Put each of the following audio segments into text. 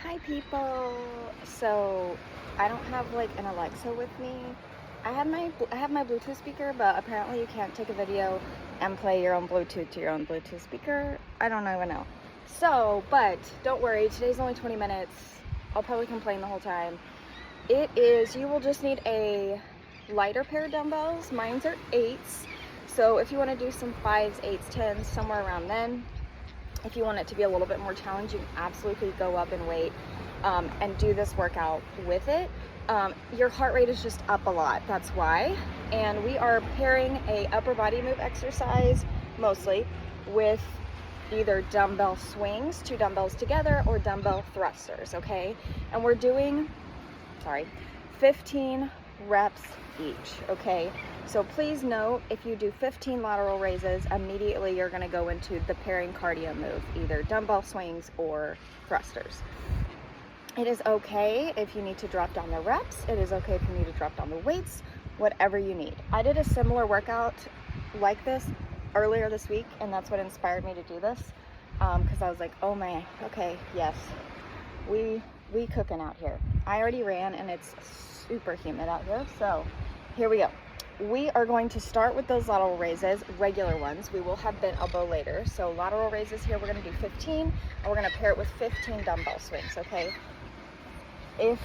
Hi people. So I don't have like an Alexa with me. I have my Bluetooth speaker, but apparently you can't take a video and play your own Bluetooth to your own Bluetooth speaker. I don't even know. So, but don't worry, today's only 20 minutes. I'll probably complain the whole time. You will just need a lighter pair of dumbbells. Mine's are 8s. So if you want to do some 5s, 8s, 10s, somewhere around then. If you want it to be a little bit more challenging, absolutely go up in weight and do this workout with it. Your heart rate is just up a lot, that's why. And we are pairing a upper body move exercise mostly with either dumbbell swings, 2 dumbbells together, or dumbbell thrusters, okay? And we're doing, 15 reps each, okay? So please note, if you do 15 lateral raises, immediately you're gonna go into the pairing cardio move, either dumbbell swings or thrusters. It is okay if you need to drop down the reps. It is okay if you need to drop down the weights, whatever you need. I did a similar workout like this earlier this week, and that's what inspired me to do this, because I was like, oh man, okay, yes, we cooking out here. I already ran and it's super humid out here, so here we go. We are going to start with those lateral raises, regular ones. We will have bent elbow later. So lateral raises here, we're gonna do 15, and we're gonna pair it with 15 dumbbell swings, okay? If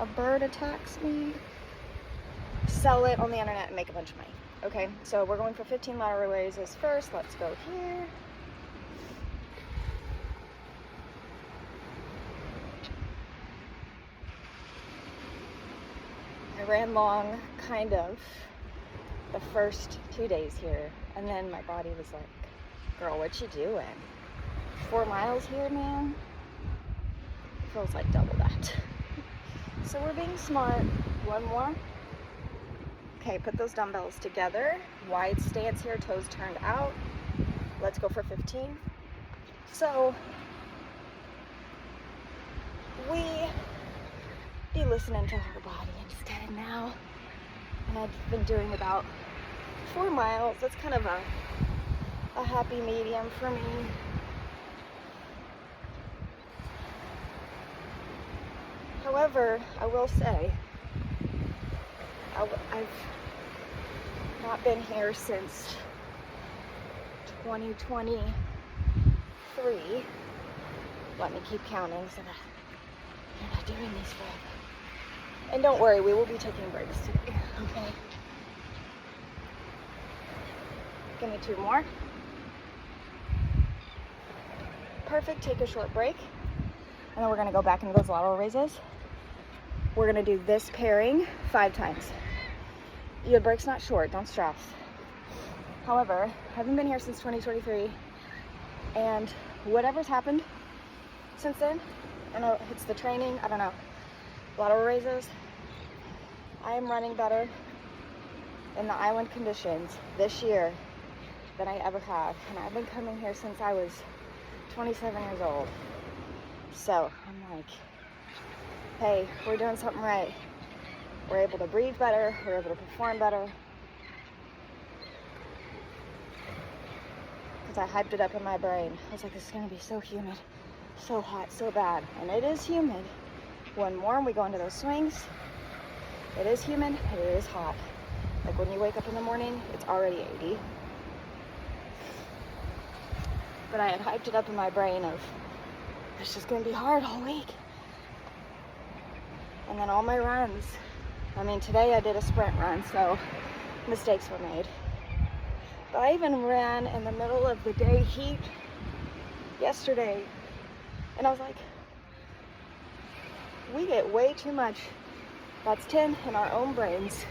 a bird attacks me, sell it on the internet and make a bunch of money, okay? So we're going for 15 lateral raises first. Let's go here. I ran long, kind of, the first 2 days here, and then my body was like, girl, what you doing? 4 miles here, man? Feels like double that. So we're being smart. One more. Okay, put those dumbbells together. Wide stance here, toes turned out. Let's go for 15. So we be listening to our body instead now. And I've been doing about 4 miles. That's kind of a happy medium for me. However, I will say, I've not been here since 2023. Let me keep counting so that you're not doing these forever. And don't worry, we will be taking breaks today, okay? Give me 2 more. Perfect, take a short break. And then we're gonna go back into those lateral raises. We're gonna do this pairing 5 times. Your break's not short, don't stress. However, I haven't been here since 2023, and whatever's happened since then, I know it's the training, I don't know, lateral raises, I am running better in the island conditions this year than I ever have. And I've been coming here since I was 27 years old. So I'm like, hey, we're doing something right. We're able to breathe better, we're able to perform better. Because I hyped it up in my brain. I was like, this is gonna be so humid, so hot, so bad. And it is humid. 1 more and we go into those swings. It is humid, it is hot. Like when you wake up in the morning, it's already 80. But I had hyped it up in my brain of, it's just gonna be hard all week. And then all my runs, I mean, today I did a sprint run, so mistakes were made. But I even ran in the middle of the day heat yesterday, and I was like, we get way too much. That's 10 in our own brains,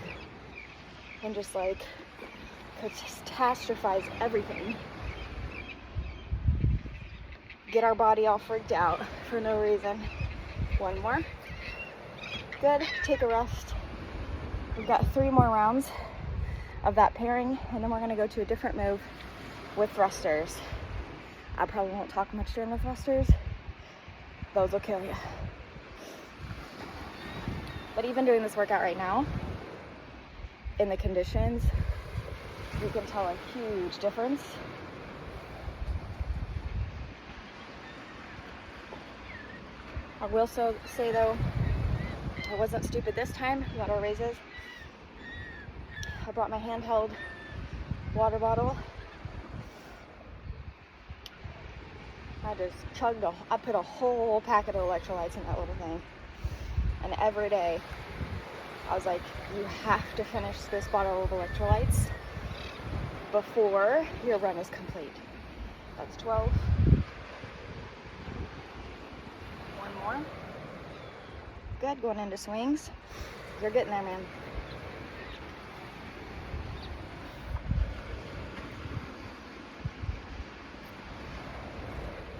and just like catastrophize everything. Get our body all freaked out for no reason. 1 more. Good, take a rest. We've got 3 more rounds of that pairing, and then we're gonna go to a different move with thrusters. I probably won't talk much during the thrusters. Those will kill you. But even doing this workout right now, in the conditions, you can tell a huge difference. I will say though, I wasn't stupid this time. Lateral raises. I brought my handheld water bottle. I just I put a whole packet of electrolytes in that little thing. And every day, I was like, you have to finish this bottle of electrolytes before your run is complete. That's 12. One more. Good, going into swings. You're getting there, man.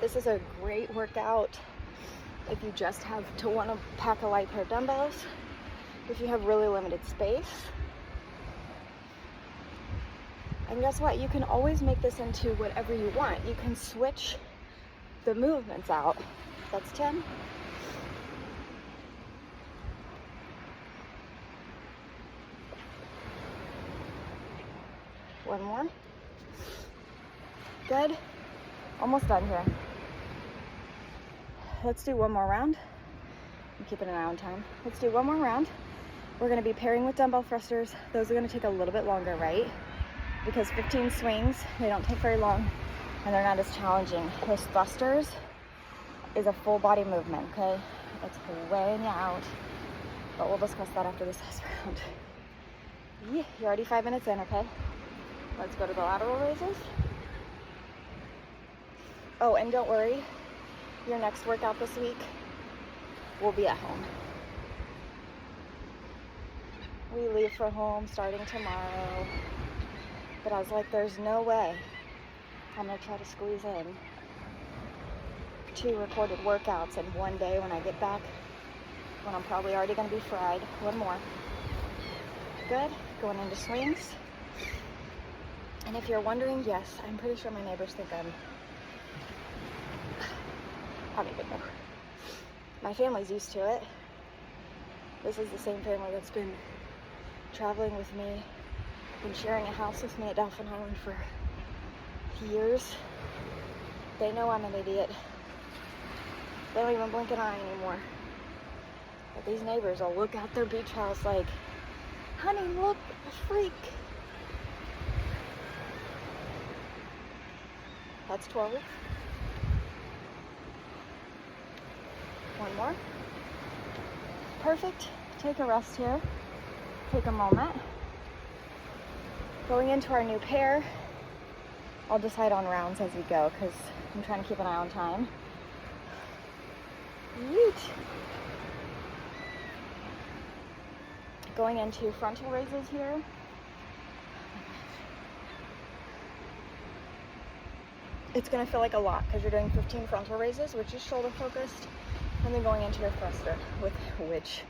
This is a great workout if you just want to pack a light pair of dumbbells, if you have really limited space. And guess what? You can always make this into whatever you want. You can switch the movements out. That's 10. One more. Good. Almost done here. Let's do one more round. I'm keeping an eye on time. Let's do one more round. We're going to be pairing with dumbbell thrusters. Those are going to take a little bit longer, right? Because 15 swings, they don't take very long and they're not as challenging. Those thrusters is a full body movement, okay? It's weighing you out. But we'll discuss that after this last round. Yeah, you're already 5 minutes in, okay? Let's go to the lateral raises. Oh, and don't worry, your next workout this week will be at home. We leave for home starting tomorrow. But I was like, there's no way I'm gonna try to squeeze in 2 recorded workouts in one day when I get back, when I'm probably already gonna be fried. One more. Good, going into swings. And if you're wondering, yes, I'm pretty sure my neighbors think I don't even know. My family's used to it. This is the same family that's been traveling with me, been sharing a house with me at Dauphin Island for years. They know I'm an idiot. They don't even blink an eye anymore. But these neighbors will look out their beach house like, honey, look, a freak. That's 12. One more. Perfect. Take a rest here. Take a moment. Going into our new pair, I'll decide on rounds as we go because I'm trying to keep an eye on time. Yeet. Going into frontal raises here. It's going to feel like a lot because you're doing 15 frontal raises, which is shoulder focused, and then going into your thruster, which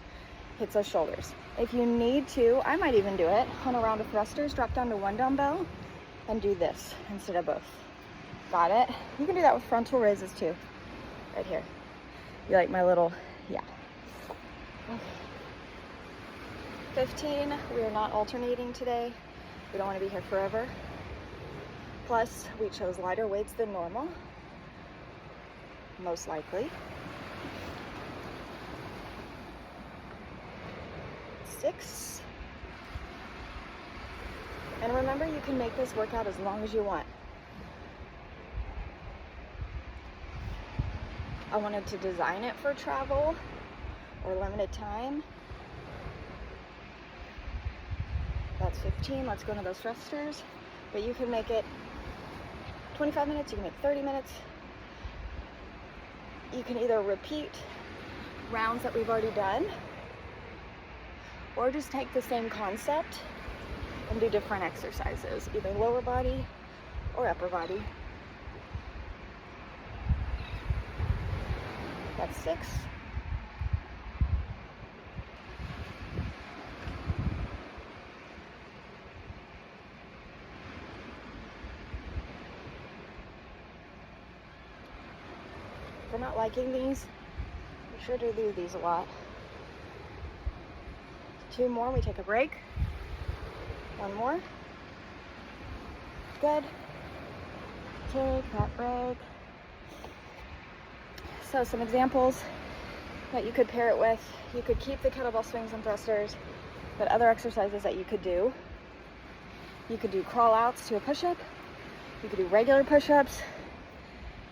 hits those shoulders. If you need to, I might even do it on a round of thrusters, drop down to 1 dumbbell and do this instead of both. Got it? You can do that with frontal raises too. Right here. You like my little, yeah. Okay. 15, we are not alternating today. We don't want to be here forever. Plus, we chose lighter weights than normal, most likely. 6. And remember, you can make this workout as long as you want. I wanted to design it for travel or limited time. That's 15. Let's go into those thrusters. But you can make it 25 minutes, you can make 30 minutes. You can either repeat rounds that we've already done, or just take the same concept and do different exercises, either lower body or upper body. That's 6. If you're not liking these, be sure to do these a lot. 2 more, we take a break. 1 more. Good. Take that break. So some examples. that you could pair it with. You could keep the kettlebell swings and thrusters, but other exercises that you could do. You could do crawl outs to a push-up. You could do regular push-ups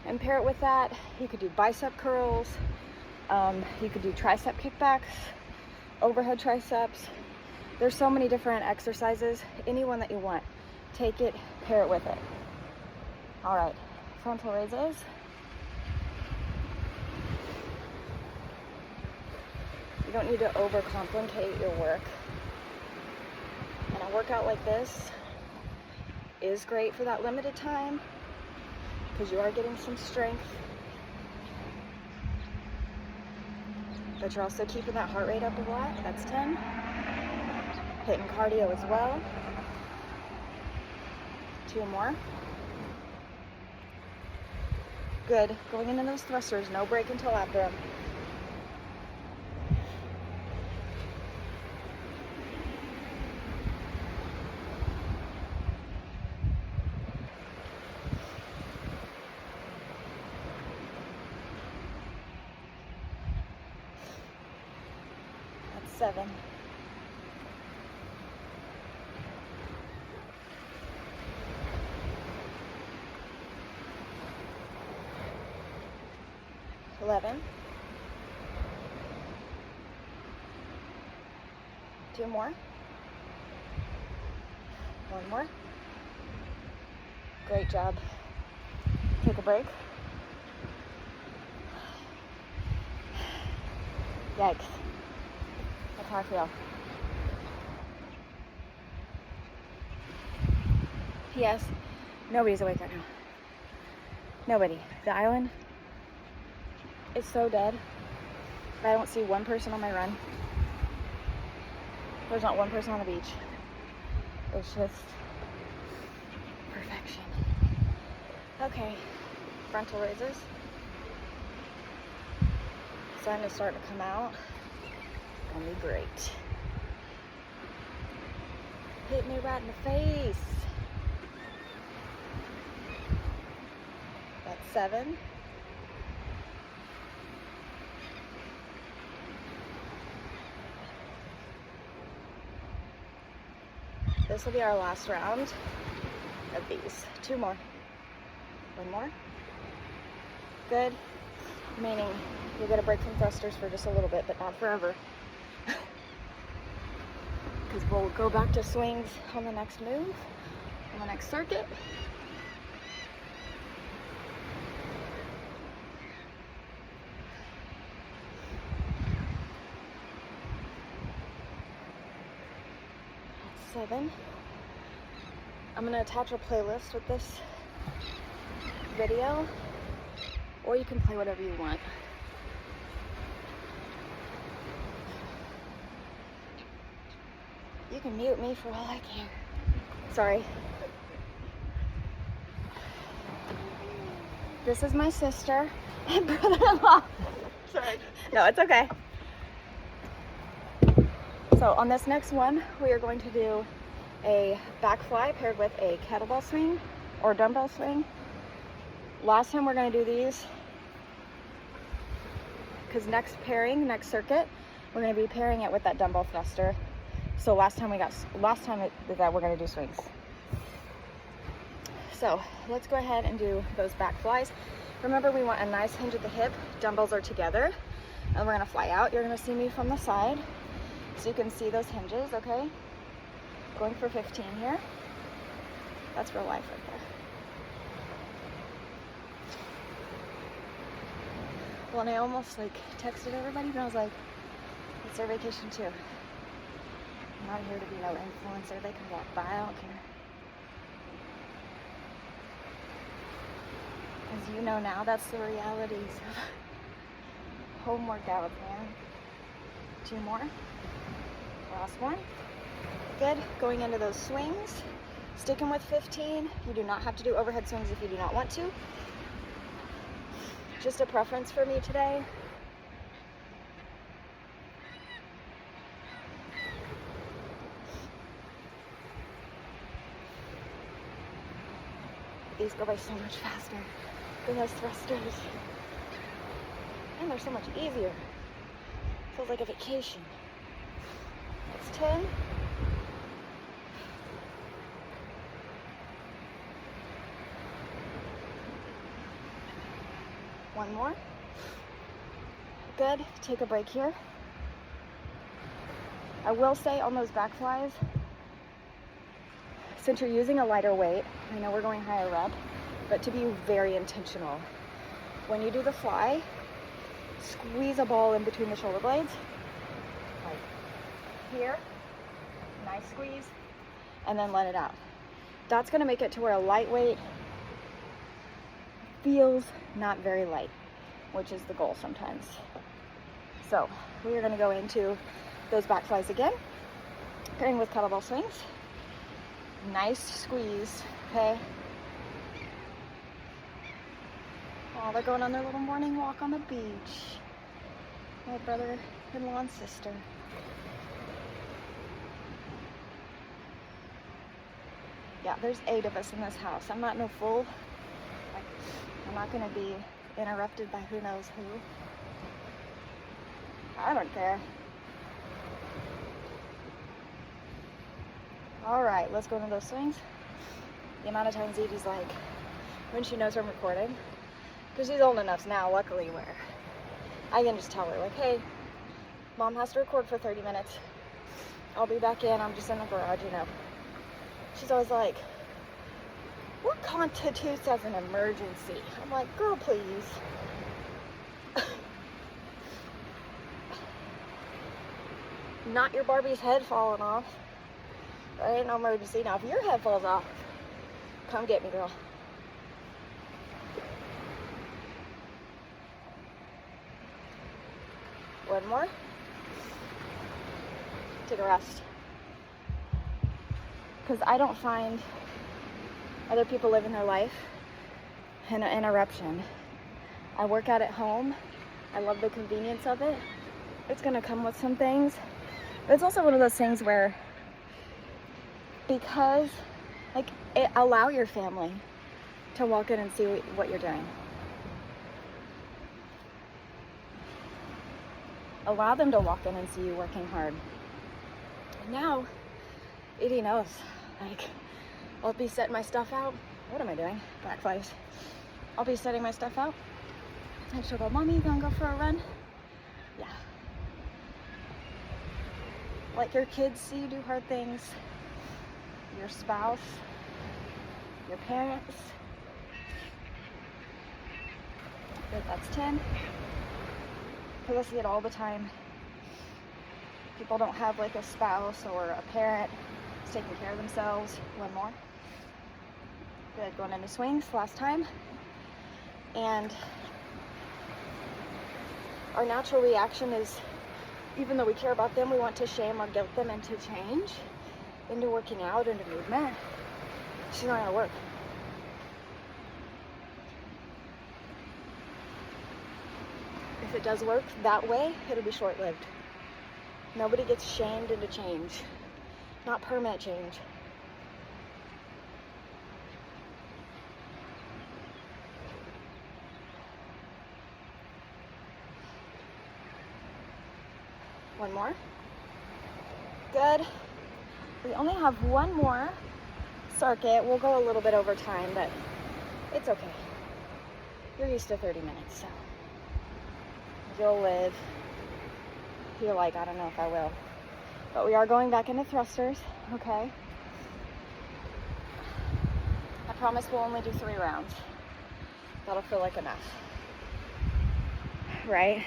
and pair it with that. You could do bicep curls. You could do tricep kickbacks, overhead triceps. There's so many different exercises. Any one that you want, take it, pair it with it. All right, frontal raises. You don't need to overcomplicate your work. And a workout like this is great for that limited time because you are getting some strength, but you're also keeping that heart rate up a lot. That's 10. Hitting cardio as well. 2 more. Good. Going into those thrusters, no break until after them. That's 7. $11. 2 more. 1 more. Great job. Take a break. Yikes. That's how I feel. P.S. Nobody's awake right now. Nobody. The island is so dead. I don't see one person on my run. There's not one person on the beach. It's just perfection. Okay, frontal raises. Sun is starting to come out. It's gonna be great. Hit me right in the face. That's 7. This will be our last round of these. 2 more. 1 more. Good. Meaning you'll get a break from thrusters for just a little bit, but not forever. Because we'll go back to swings on the next move, on the next circuit. That's 7. I'm going to attach a playlist with this video, or you can play whatever you want. You can mute me for all I care. Sorry. This is my sister and brother-in-law. Sorry. No, it's okay. So on this next one, we are going to do a back fly paired with a kettlebell swing or dumbbell swing. Last time we're going to do these because next circuit, we're going to be pairing it with that dumbbell thruster. So last time that we're going to do swings. So let's go ahead and do those back flies. Remember, we want a nice hinge at the hip. Dumbbells are together, and we're going to fly out. You're going to see me from the side, so you can see those hinges. Okay. Going for 15 here. That's real life right there. Well, and I almost texted everybody, but I was like, it's their vacation too. I'm not here to be no influencer. They can walk by, I don't care. As you know now, that's the realities of home workouts, man. 2 more. Last one. Good. Going into those swings. Sticking with 15. You do not have to do overhead swings if you do not want to. Just a preference for me today. These go by so much faster than those thrusters. And they're so much easier. Feels like a vacation. That's 10. One more. Good. Take a break here. I will say on those back flies, since you're using a lighter weight, I know we're going higher rep, but to be very intentional. When you do the fly, squeeze a ball in between the shoulder blades, like here, nice squeeze, and then let it out. That's gonna make it to where a lightweight feels not very light, which is the goal sometimes. So we are gonna go into those back flies again, pairing with kettlebell swings. Nice squeeze, okay? Oh, they're going on their little morning walk on the beach. My brother-in-law and sister. Yeah, there's 8 of us in this house. I'm not no fool. I'm not gonna be interrupted by who knows who. I don't care. All right, let's go into those swings. The amount of times Edie's like, when she knows I'm recording, because she's old enough now, luckily, where I can just tell her, like, hey, Mom has to record for 30 minutes. I'll be back in. I'm just in the garage, you know. She's always like, what constitutes as an emergency? I'm like, girl, please. Not your Barbie's head falling off. There ain't no emergency. Now, if your head falls off, come get me, girl. One more. Take a rest. Because I don't find other people living their life in an interruption. I work out at home. I love the convenience of it. It's going to come with some things. But it's also one of those things where, because, like, allow your family to walk in and see what you're doing. Allow them to walk in and see you working hard. Now, Edie knows. Like, I'll be setting my stuff out. What am I doing? Back flies. I'll be setting my stuff out. And she'll go, Mommy, you gonna go for a run? Yeah. Let your kids see you do hard things. Your spouse. Your parents. Good, that's 10. Because I see it all the time. People don't have like a spouse or a parent who's taking care of themselves. One more. Good, going into swings, last time. And our natural reaction is, even though we care about them, we want to shame or guilt them into change, into working out, into movement. She's not gonna work. If it does work that way, it'll be short-lived. Nobody gets shamed into change. Not permanent change. One more. Good. We only have one more circuit. We'll go a little bit over time, but it's okay. You're used to 30 minutes, so you'll live. You're like, I don't know if I will. But we are going back into thrusters, okay? I promise we'll only do 3 rounds. That'll feel like enough. Right?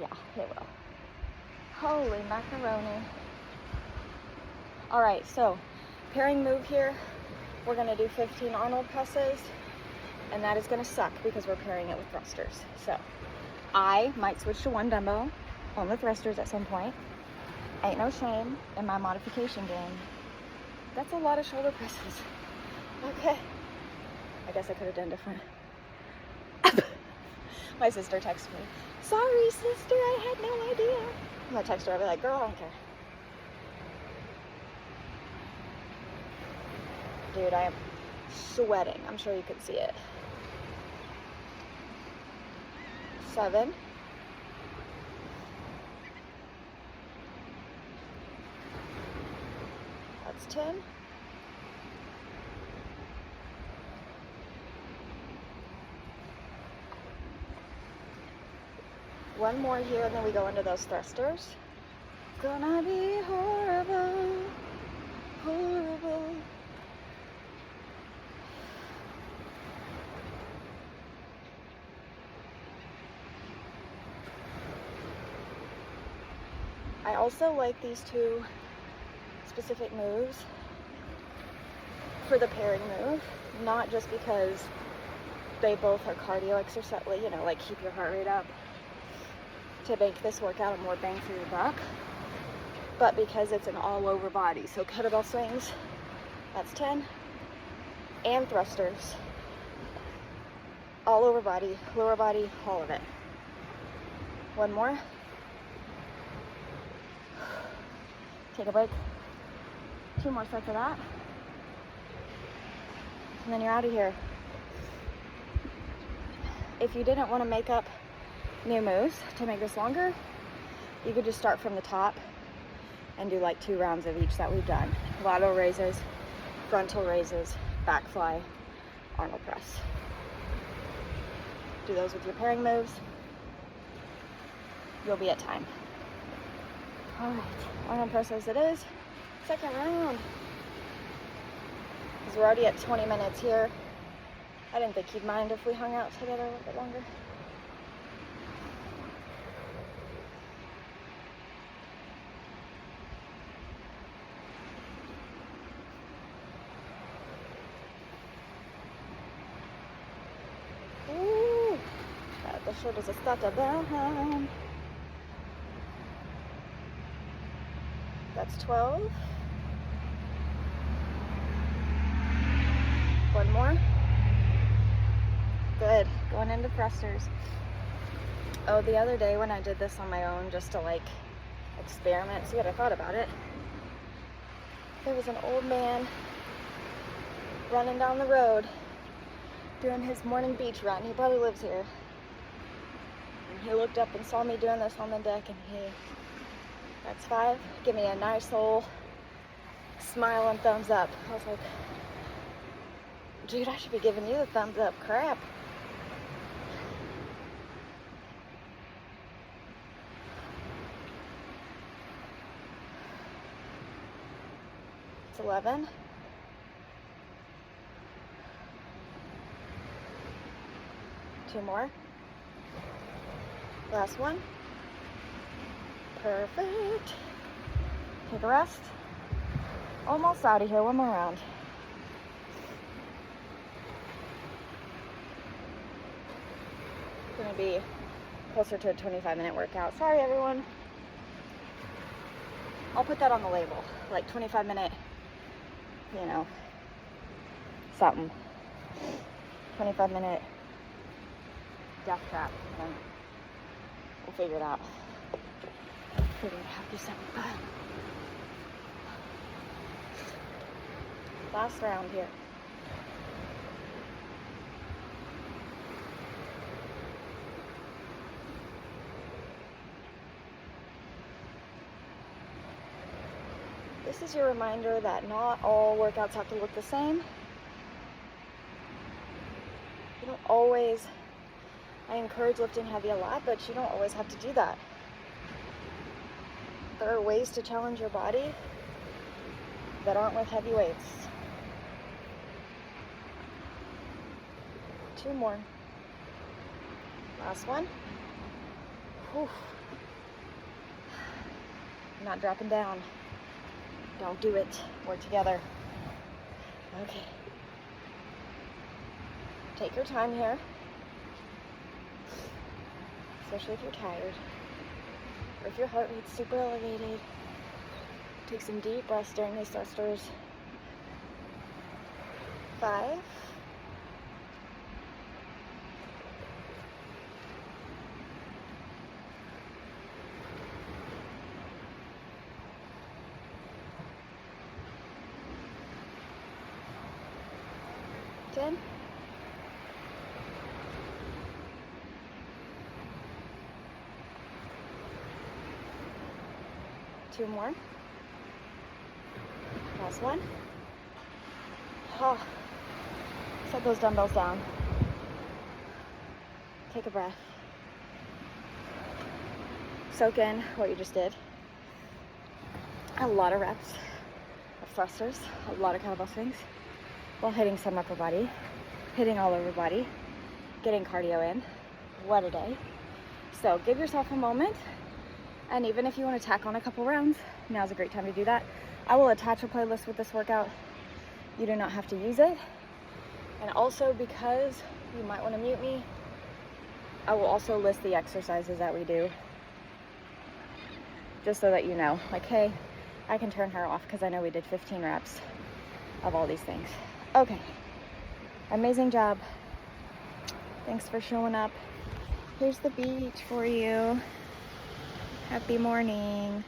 Yeah, it will. Holy macaroni. All right, so pairing move here. We're gonna do 15 Arnold presses, and that is gonna suck because we're pairing it with thrusters. So I might switch to 1 dumbbell on the thrusters at some point. Ain't no shame in my modification game. That's a lot of shoulder presses. Okay. I guess I could have done different. My sister texted me, sorry sister, I had no idea. I'm gonna text her, I'll be like, girl, I don't care. Dude, I am sweating. I'm sure you can see it. 7. That's 10. One more here, and then we go into those thrusters. Gonna be horrible, horrible. I also like these two specific moves for the pairing move, not just because they both are cardio exercise, you know, like keep your heart rate up to make this workout a more bang for your buck, but because it's an all over body. So kettlebell swings, that's 10, and thrusters, all over body, lower body, all of it. One more. Take a break. 2 more sets of that. And then you're out of here. If you didn't want to make up new moves to make this longer, you could just start from the top and do like 2 rounds of each that we've done. Lateral raises, frontal raises, back fly, Arnold press. Do those with your pairing moves. You'll be at time. All right, Arnold press as it is. Second round. Because we're already at 20 minutes here. I didn't think you'd mind if we hung out together a little bit longer. Ooh, the shoulders are starting down. That's 12. One more. Good. Going into thrusters. Oh, the other day when I did this on my own just to like experiment, see what I thought about it, there was an old man running down the road doing his morning beach run. He probably lives here. And he looked up and saw me doing this on the deck, and that's 5. Give me a nice old smile and thumbs up. I was like, dude, I should be giving you the thumbs up crap. It's 11. Two more. Last one. Perfect. Take a rest. Almost out of here. One more round. It's gonna be closer to a 25-minute workout. Sorry, everyone. I'll put that on the label. Like 25-minute, you know, something. 25-minute death trap. And we'll figure it out. Figure out how to do something fun. Last round here. This is your reminder that not all workouts have to look the same. You don't always, I encourage lifting heavy a lot, but you don't always have to do that. There are ways to challenge your body that aren't with heavy weights. 2 more. Last one. Whew. I'm not dropping down. Don't do it. We're together. Okay. Take your time here. Especially if you're tired. Or if your heart rate's super elevated. Take some deep breaths during these thrusters. 5. 10. Two more. Last one. Oh. Set those dumbbells down. Take a breath. Soak in what you just did. A lot of reps of thrusters, a lot of kettlebell swings, while hitting some upper body, hitting all over body, getting cardio in. What a day. So give yourself a moment, and even if you want to tack on a couple rounds, now's a great time to do that. I will attach a playlist with this workout. You do not have to use it. And also, because you might want to mute me, I will also list the exercises that we do, just so that you know, like, hey, I can turn her off because I know we did 15 reps of all these things. Okay, amazing job. Thanks for showing up. Here's the beach for you. Happy morning.